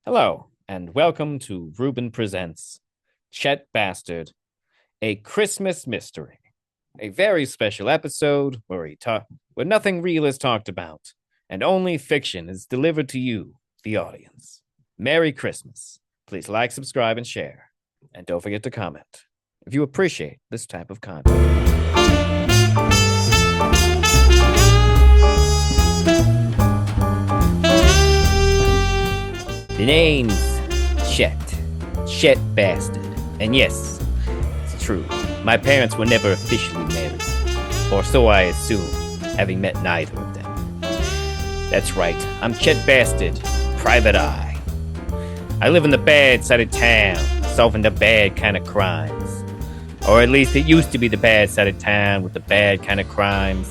Hello, and welcome to Ruben Presents Chet Bastard, a Christmas mystery. A very special episode where nothing real is talked about, and only fiction is delivered to you, the audience. Merry Christmas. Please like, subscribe, and share. And don't forget to comment if you appreciate this type of content. The name's Chet Bastard. And yes, it's true. My parents were never officially married, or so I assume, having met neither of them. That's right, I'm Chet Bastard Private Eye. I live in the bad side of town, solving the bad kind of crimes. Or at least it used to be the bad side of town with the bad kind of crimes.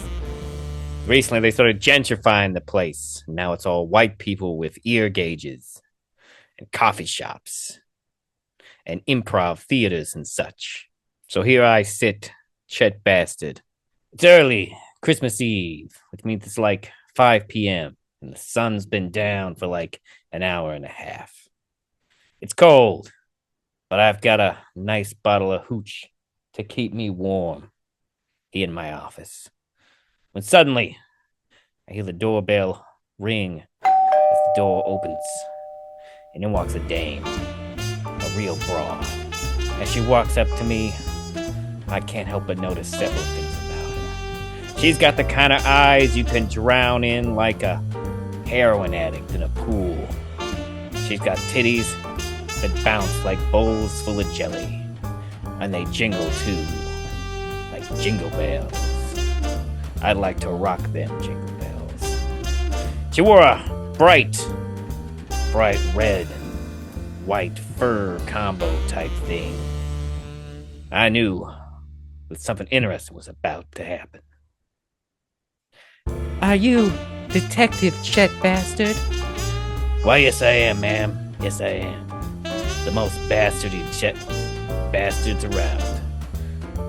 Recently they started gentrifying the place. Now it's all white people with ear gauges and coffee shops and improv theaters and such. So here I sit, Chet Bastard. It's early, Christmas Eve, which means it's like 5 p.m. and the sun's been down for like an hour and a half. It's cold, but I've got a nice bottle of hooch to keep me warm in my office. When suddenly, I hear the doorbell ring as the door opens. And in walks a dame, a real broad. As she walks up to me, I can't help but notice several things about her. She's got the kind of eyes you can drown in like a heroin addict in a pool. She's got titties that bounce like bowls full of jelly. And they jingle too, like jingle bells. I'd like to rock them jingle bells. She wore a bright red and white fur combo type thing. I knew that something interesting was about to happen. Are you Detective Chet Bastard? Why, yes I am, ma'am. Yes I am. The most bastardy Chet Bastards around.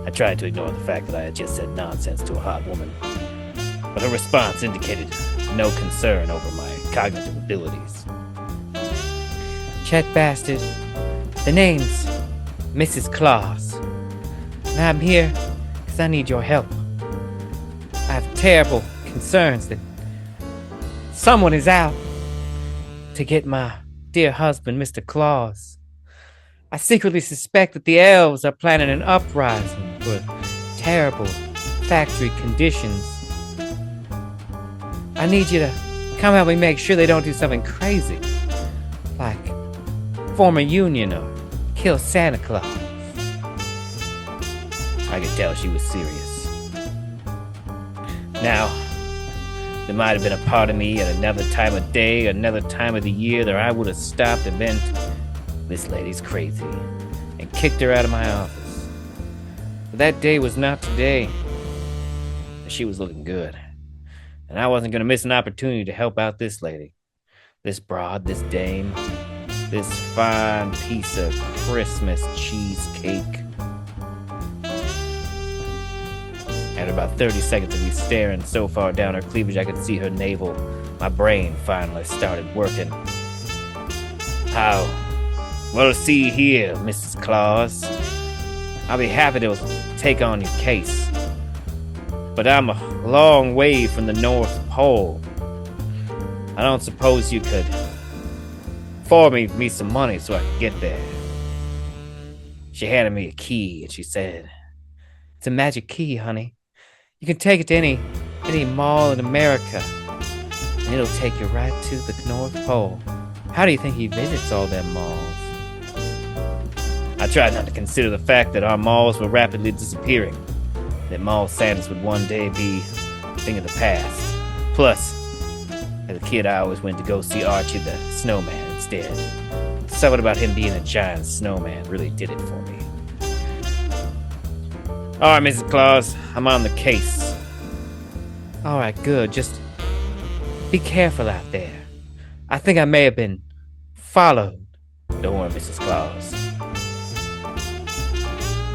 I tried to ignore the fact that I had just said nonsense to a hot woman, but her response indicated no concern over my cognitive abilities. Chet Bastard, the name's Mrs. Claus, and I'm here because I need your help. I have terrible concerns that someone is out to get my dear husband, Mr. Claus. I secretly suspect that the elves are planning an uprising for terrible factory conditions. I need you to come help me make sure they don't do something crazy, like form a union or kill Santa Claus. I could tell she was serious. Now, there might have been a part of me at another time of day, another time of the year that I would have stopped and been, this lady's crazy, and kicked her out of my office. But that day was not today. She was looking good, and I wasn't going to miss an opportunity to help out this lady. This broad, this dame, this fine piece of Christmas cheesecake. After about 30 seconds of me staring so far down her cleavage I could see her navel, my brain finally started working. How? Well, see here, Mrs. Claus. I'll be happy to take on your case. But I'm a long way from the North Pole. I don't suppose you could forward me some money so I could get there. She handed me a key and she said, It's a magic key, honey. You can take it to any mall in America, and it'll take you right to the North Pole. How do you think he visits all them malls? I tried not to consider the fact that our malls were rapidly disappearing, that mall Santas would one day be a thing of the past. Plus, as a kid I always went to go see Archie the Snowman instead. Something about him being a giant snowman really did it for me. Alright, Mrs. Claus, I'm on the case. Alright, good. Just be careful out there. I think I may have been followed. Don't worry, Mrs. Claus.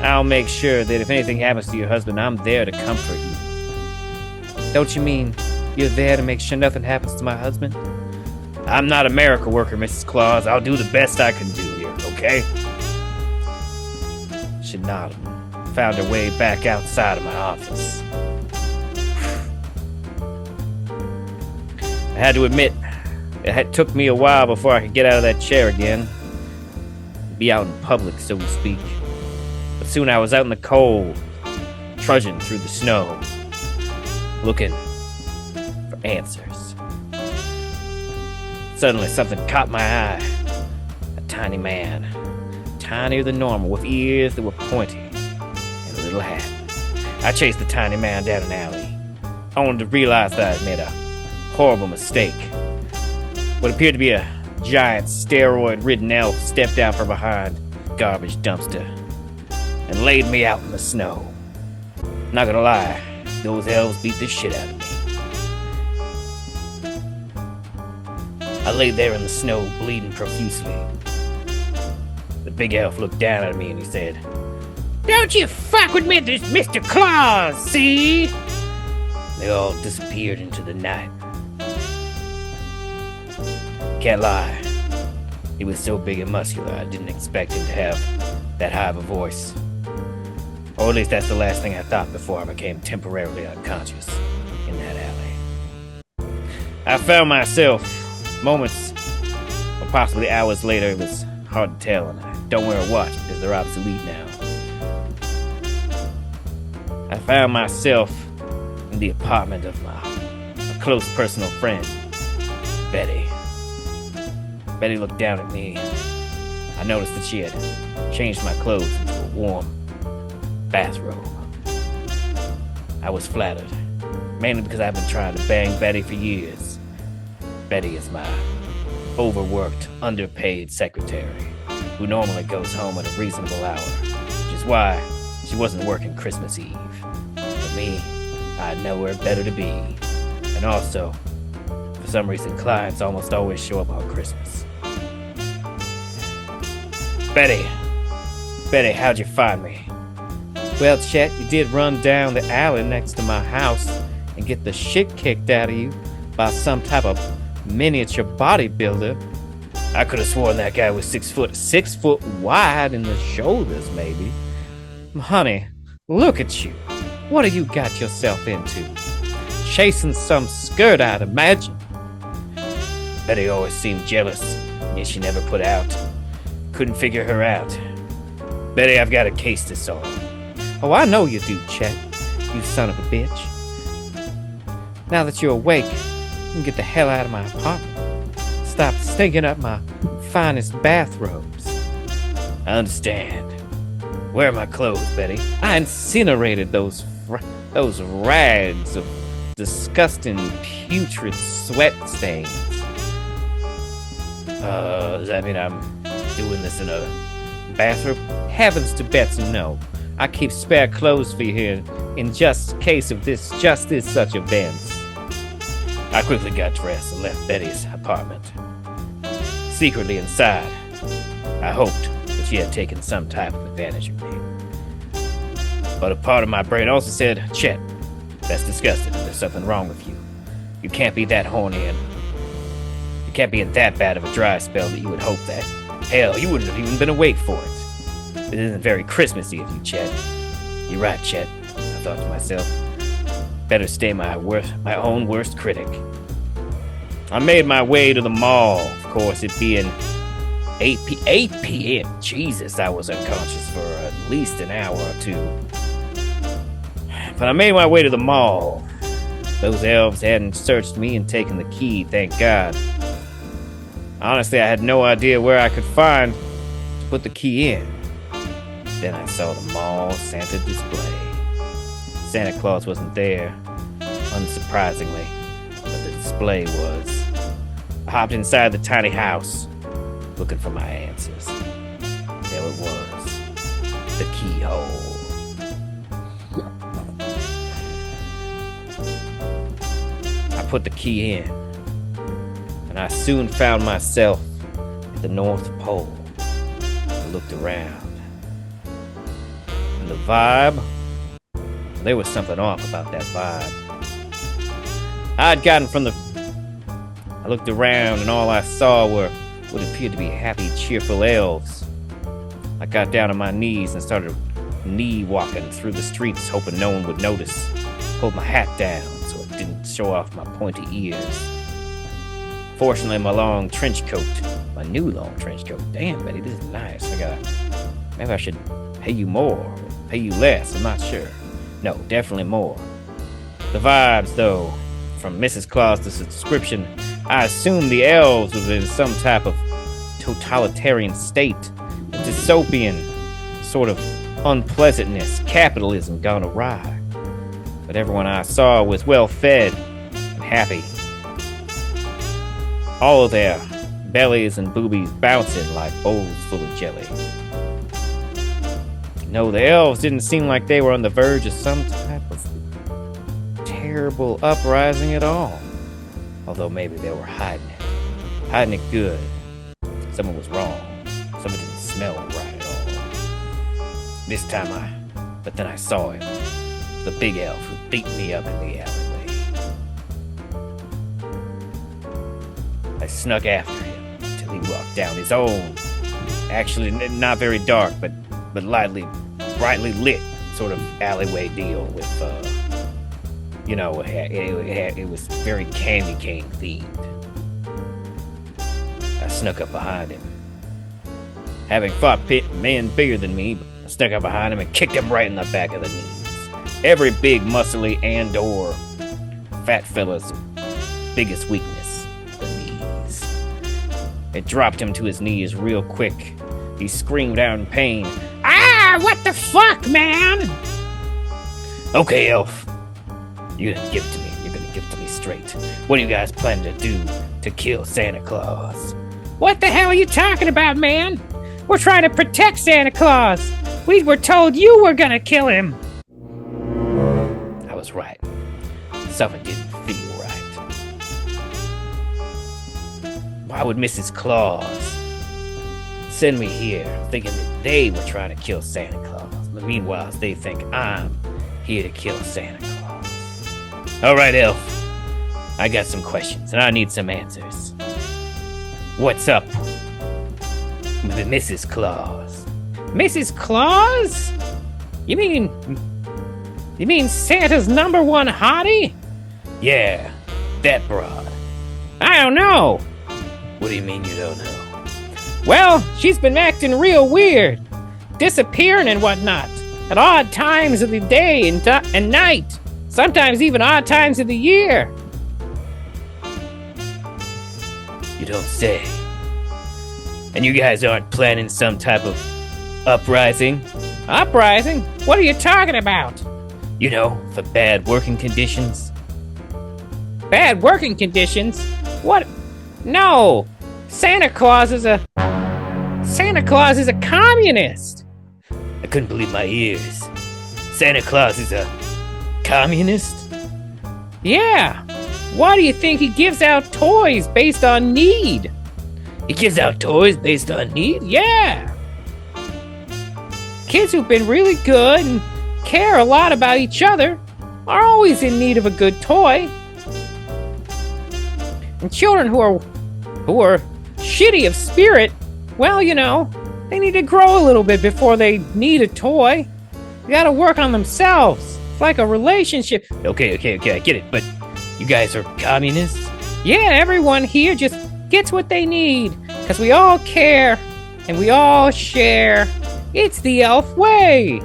I'll make sure that if anything happens to your husband, I'm there to comfort you. Don't you mean you're there to make sure nothing happens to my husband? I'm not a miracle worker, Mrs. Claus. I'll do the best I can do here, okay? She nodded and found her way back outside of my office. I had to admit, took me a while before I could get out of that chair again. Be out in public, so to speak. But soon I was out in the cold, trudging through the snow, looking for answers. Suddenly something caught my eye. A tiny man, tinier than normal, with ears that were pointy and a little hat. I chased the tiny man down an alley. I wanted to realize that I had made a horrible mistake. What appeared to be a giant steroid-ridden elf stepped out from behind a garbage dumpster and laid me out in the snow. Not gonna lie, those elves beat the shit out of me. I lay there in the snow, bleeding profusely. The big elf looked down at me and he said, "Don't you fuck with me, this Mr. Claus, see?" They all disappeared into the night. Can't lie, he was so big and muscular I didn't expect him to have that high of a voice. Or at least that's the last thing I thought before I became temporarily unconscious in that alley. I found myself moments, or possibly hours later. It was hard to tell, and I don't wear a watch because they're obsolete now. I found myself in the apartment of a close personal friend, Betty. Betty looked down at me. I noticed that she had changed my clothes into a warm bathrobe. I was flattered, mainly because I've been trying to bang Betty for years. Betty is my overworked, underpaid secretary, who normally goes home at a reasonable hour, which is why she wasn't working Christmas Eve. For me, I had nowhere better to be. And also, for some reason, clients almost always show up on Christmas. Betty, how'd you find me? Well, Chet, you did run down the alley next to my house and get the shit kicked out of you by some type of miniature bodybuilder. I could have sworn that guy was 6 foot. 6 foot wide in the shoulders, maybe. Honey, look at you. What have you got yourself into? Chasing some skirt, I'd imagine. Betty always seemed jealous, yet she never put out. Couldn't figure her out. Betty, I've got a case to solve. Oh, I know you do, Chet. You son of a bitch. Now that you're awake, you can get the hell out of my apartment. Stop stinking up my finest bathrobes. I understand. Where are my clothes, Betty? I incinerated those rags of disgusting, putrid sweat stains. Does that mean I'm doing this in a bathroom? Heavens to Betsy, no. I keep spare clothes for you here in just case of just this such events. I quickly got dressed and left Betty's apartment. Secretly inside, I hoped that she had taken some type of advantage of me. But a part of my brain also said, Chet, that's disgusting. There's something wrong with you. You can't be that horny and you can't be in that bad of a dry spell that you would hope that. Hell, you wouldn't have even been awake for it. It isn't very Christmassy of you, Chet. You're right, Chet, I thought to myself. Better stay my own worst critic. I made my way to the mall, of course, it being 8 p.m. Jesus, I was unconscious for at least an hour or two. But I made my way to the mall. Those elves hadn't searched me and taken the key, thank God. Honestly, I had no idea where I could find to put the key in. Then I saw the mall Santa display. Santa Claus wasn't there, unsurprisingly, but the display was. I hopped inside the tiny house, looking for my answers. There it was, the keyhole. I put the key in, and I soon found myself at the North Pole. I looked around, and the vibe, there was something off about that vibe. I looked around and all I saw were what appeared to be happy, cheerful elves. I got down on my knees and started knee walking through the streets, hoping no one would notice. Pulled my hat down so it didn't show off my pointy ears. Fortunately, my long trench coat, my new long trench coat. Damn, Betty, this is nice. Maybe I should pay you more, or pay you less, I'm not sure. No, definitely more. The vibes, though, from Mrs. Claus' description, I assumed the elves was in some type of totalitarian state, a dystopian sort of unpleasantness, capitalism gone awry. But everyone I saw was well fed and happy. All of their bellies and boobies bouncing like bowls full of jelly. No, the elves didn't seem like they were on the verge of some type of terrible uprising at all. Although maybe they were hiding it good. Someone was wrong. Someone didn't smell right at all. But then I saw him. The big elf who beat me up in the alleyway. I snuck after him till he walked down his own, actually not very dark, but brightly lit sort of alleyway deal with, it was very candy cane themed. I snuck up behind him. Having fought men bigger than me, I snuck up behind him and kicked him right in the back of the knees. Every big, muscly, and/or fat fella's biggest weakness, the knees. It dropped him to his knees real quick. He screamed out in pain. Ah, what the fuck, man? Okay, elf. You're gonna give it to me. You're gonna give it to me straight. What do you guys plan to do to kill Santa Claus? What the hell are you talking about, man? We're trying to protect Santa Claus. We were told you were gonna kill him. I was right. Something didn't feel right. Why would Mrs. Claus send me here thinking that they were trying to kill Santa Claus? But meanwhile, they think I'm here to kill Santa Claus. All right, elf. I got some questions and I need some answers. What's up with Mrs. Claus? Mrs. Claus? You mean Santa's number one hottie? Yeah, that broad. I don't know. What do you mean you don't know? Well, she's been acting real weird. Disappearing and whatnot. At odd times of the day and night. Sometimes even odd times of the year. You don't say. And you guys aren't planning some type of uprising? Uprising? What are you talking about? You know, for bad working conditions. Bad working conditions? What? No! Santa Claus is a communist! I couldn't believe my ears. Santa Claus is a communist? Yeah! Why do you think he gives out toys based on need? He gives out toys based on need? Yeah! Kids who've been really good and care a lot about each other are always in need of a good toy. And children who are shitty of spirit, well, you know, they need to grow a little bit before they need a toy. They gotta work on themselves. It's like a relationship. Okay, I get it, but you guys are communists? Yeah, everyone here just gets what they need, because we all care and we all share. It's the elf way.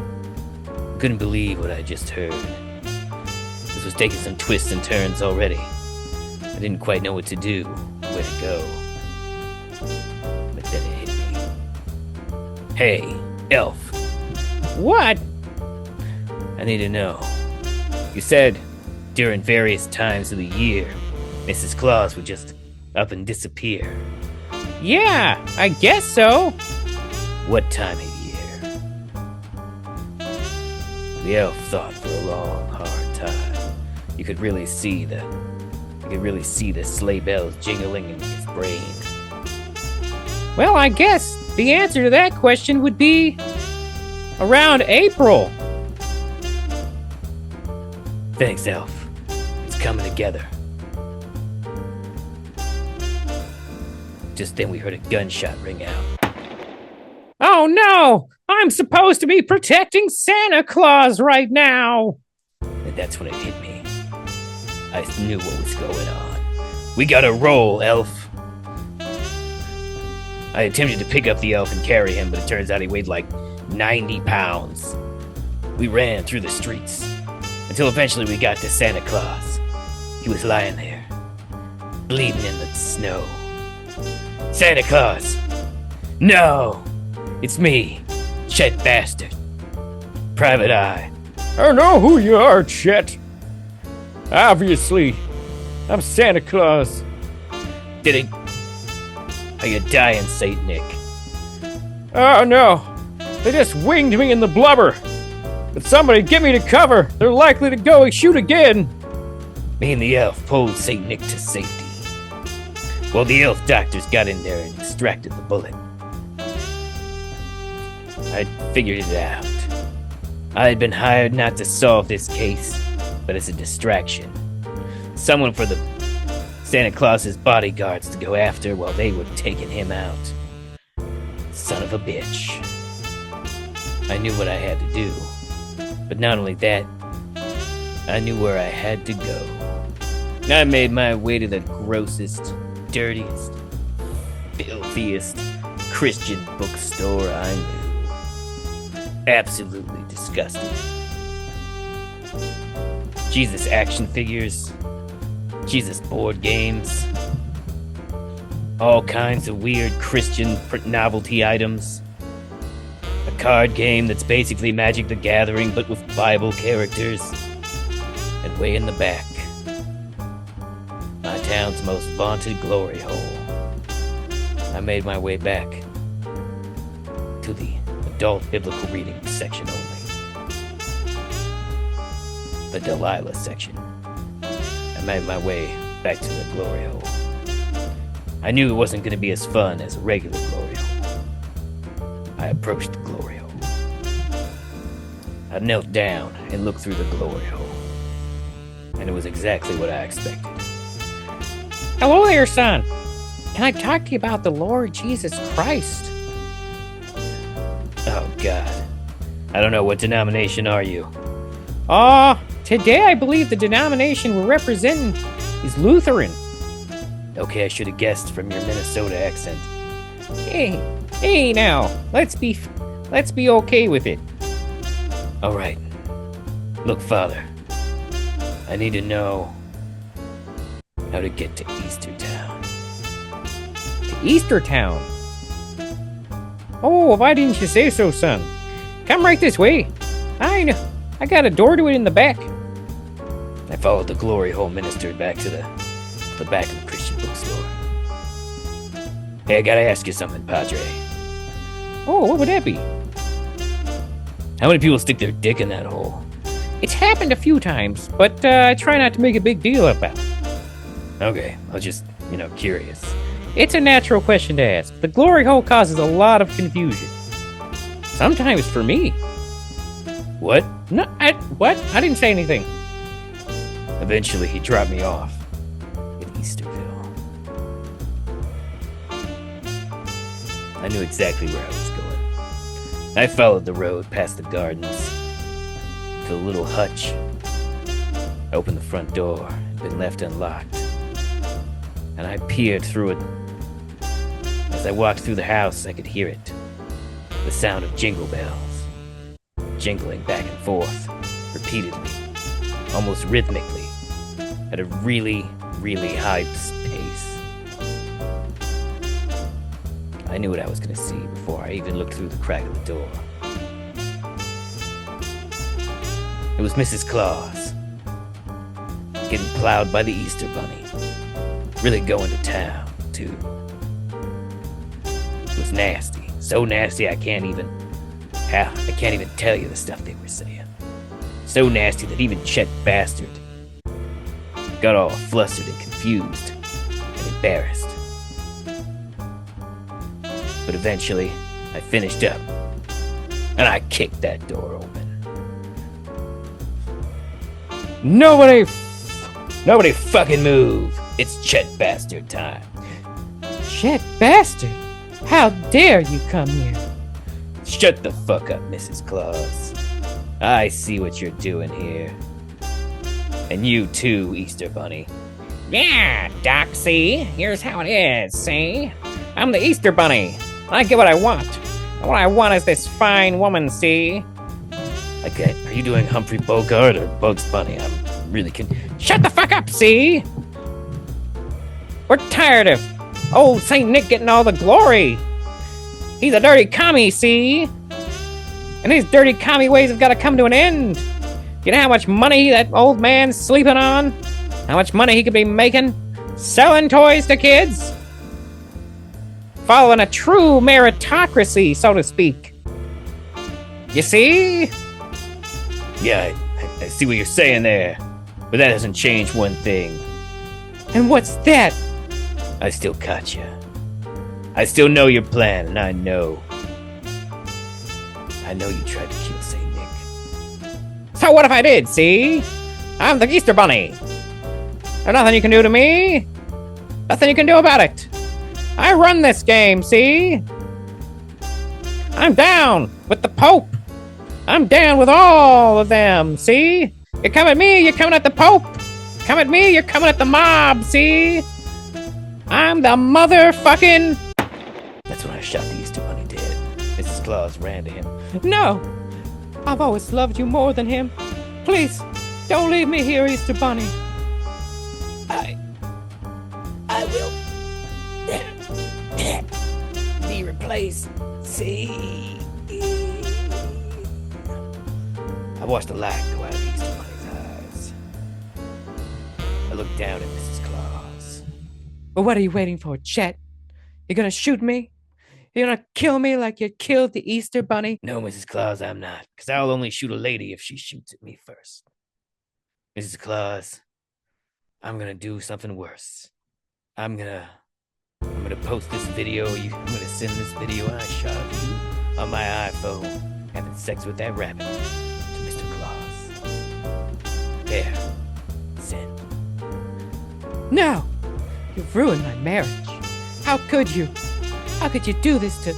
Couldn't believe what I just heard. This was taking some twists and turns already. I didn't quite know what to do, where to go. But then it hit me. Hey, elf. What? I need to know. You said during various times of the year, Mrs. Claus would just up and disappear. Yeah, I guess so. What time of year? The elf thought for a long, hard time. You could really see the sleigh bells jingling in his brain. Well, I guess the answer to that question would be around April. Thanks, elf. It's coming together. Just then we heard a gunshot ring out. Oh no! I'm supposed to be protecting Santa Claus right now! And that's when it hit me. I knew what was going on. We gotta roll, elf. I attempted to pick up the elf and carry him, but it turns out he weighed like 90 pounds. We ran through the streets until eventually we got to Santa Claus. He was lying there, bleeding in the snow. Santa Claus! No! It's me, Chet Bastard. Private Eye. I know who you are, Chet. Obviously, I'm Santa Claus. Did it... Are you dying, Saint Nick? Oh no, they just winged me in the blubber. But somebody get me to cover. They're likely to go and shoot again. Me and the elf pulled Saint Nick to safety. Well, the elf doctors got in there and extracted the bullet. I'd figured it out. I had been hired not to solve this case, but as a distraction. Someone for the Santa Claus's bodyguards to go after while they were taking him out. Son of a bitch. I knew what I had to do. But not only that, I knew where I had to go. I made my way to the grossest, dirtiest, filthiest Christian bookstore I knew. Absolutely disgusting. Jesus action figures, Jesus board games, all kinds of weird Christian novelty items. A card game that's basically Magic the Gathering but with Bible characters. And way in the back, my town's most vaunted glory hole. I made my way back to the adult biblical reading section only. The Delilah section. I made my way back to the glory hole. I knew it wasn't going to be as fun as a regular glory hole. I approached the glory hole. I knelt down and looked through the glory hole. And it was exactly what I expected. Hello there, son. Can I talk to you about the Lord Jesus Christ? Oh, God. I don't know, what denomination are you? Today I believe the denomination we're representing is Lutheran. Okay, I should have guessed from your Minnesota accent. Hey now, let's be okay with it. All right. Look, Father, I need to know how to get to Eastertown. To Eastertown? Oh, why didn't you say so, son? Come right this way. I know. I got a door to it in the back. I followed the glory hole minister back to the back of the Christian bookstore. Hey, I gotta ask you something, Padre. Oh, what would that be? How many people stick their dick in that hole? It's happened a few times, but I try not to make a big deal about it. Okay, I was just, curious. It's a natural question to ask. The glory hole causes a lot of confusion. Sometimes for me. What? No, what? I didn't say anything. Eventually, he dropped me off at Easterville. I knew exactly where I was going. I followed the road past the gardens to the little hutch. I opened the front door. It had been left unlocked. And I peered through it. As I walked through the house, I could hear it. The sound of jingle bells. Jingling back and forth, repeatedly, almost rhythmically, at a really, really high pace. I knew what I was going to see before I even looked through the crack of the door. It was Mrs. Claus, getting plowed by the Easter Bunny, really going to town, too. It was nasty, so nasty I can't even tell you the stuff they were saying. So nasty that even Chet Bastard got all flustered and confused and embarrassed. But eventually, I finished up, and I kicked that door open. Nobody fucking move! It's Chet Bastard time. Chet Bastard! How dare you come here? Shut the fuck up, Mrs. Claus. I see what you're doing here. And you too, Easter Bunny. Yeah, Doc, see? Here's how it is, see? I'm the Easter Bunny. I get what I want. And what I want is this fine woman, see? Okay, are you doing Humphrey Bogart or Bugs Bunny? I'm really Shut the fuck up, see? We're tired of old Saint Nick getting all the glory. He's a dirty commie, see? And his dirty commie ways have got to come to an end. You know how much money that old man's sleeping on? How much money he could be making selling toys to kids? Following a true meritocracy, so to speak. You see? Yeah, I see what you're saying there. But that doesn't change one thing. And what's that? I still caught you. I still know your plan, and I know you tried to kill Saint Nick. So what if I did, see? I'm the Easter Bunny. There's nothing you can do to me. Nothing you can do about it. I run this game, see? I'm down with the Pope. I'm down with all of them, see? You come at me, you're coming at the Pope. Come at me, you're coming at the mob, see? I'm the motherfucking... That's when I shot the Easter Bunny dead. Mrs. Claus ran to him. No! I've always loved you more than him. Please, don't leave me here, Easter Bunny. I will be replaced. See? I watched the light go out of Easter Bunny's eyes. I looked down at Mrs. Claus. Well, what are you waiting for, Chet? You're gonna shoot me? You're gonna kill me like you killed the Easter Bunny? No, Mrs. Claus, I'm not. Because I'll only shoot a lady if she shoots at me first. Mrs. Claus, I'm gonna do something worse. I'm gonna post this video. I'm gonna send this video I shot of you on my iPhone having sex with that rabbit to Mr. Claus. There. Send. No! You've ruined my marriage. How could you? How could you do this to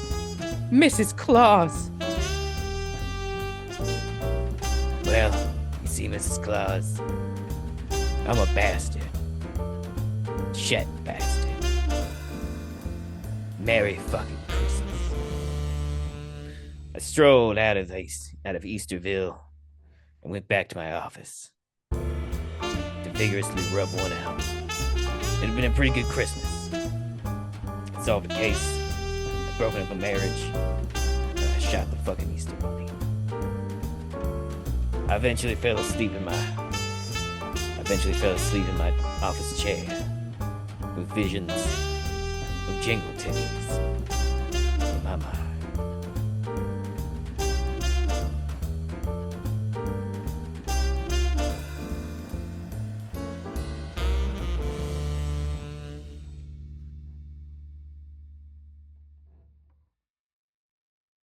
Mrs. Claus? Well, you see, Mrs. Claus, I'm a bastard. Chet Bastard. Merry fucking Christmas. I strolled out of Easterville and went back to my office to vigorously rub one out. It had been a pretty good Christmas. I solved a case. I broken up a marriage. And I shot the fucking Easter Bunny. I eventually fell asleep in my office chair with visions of jingle titties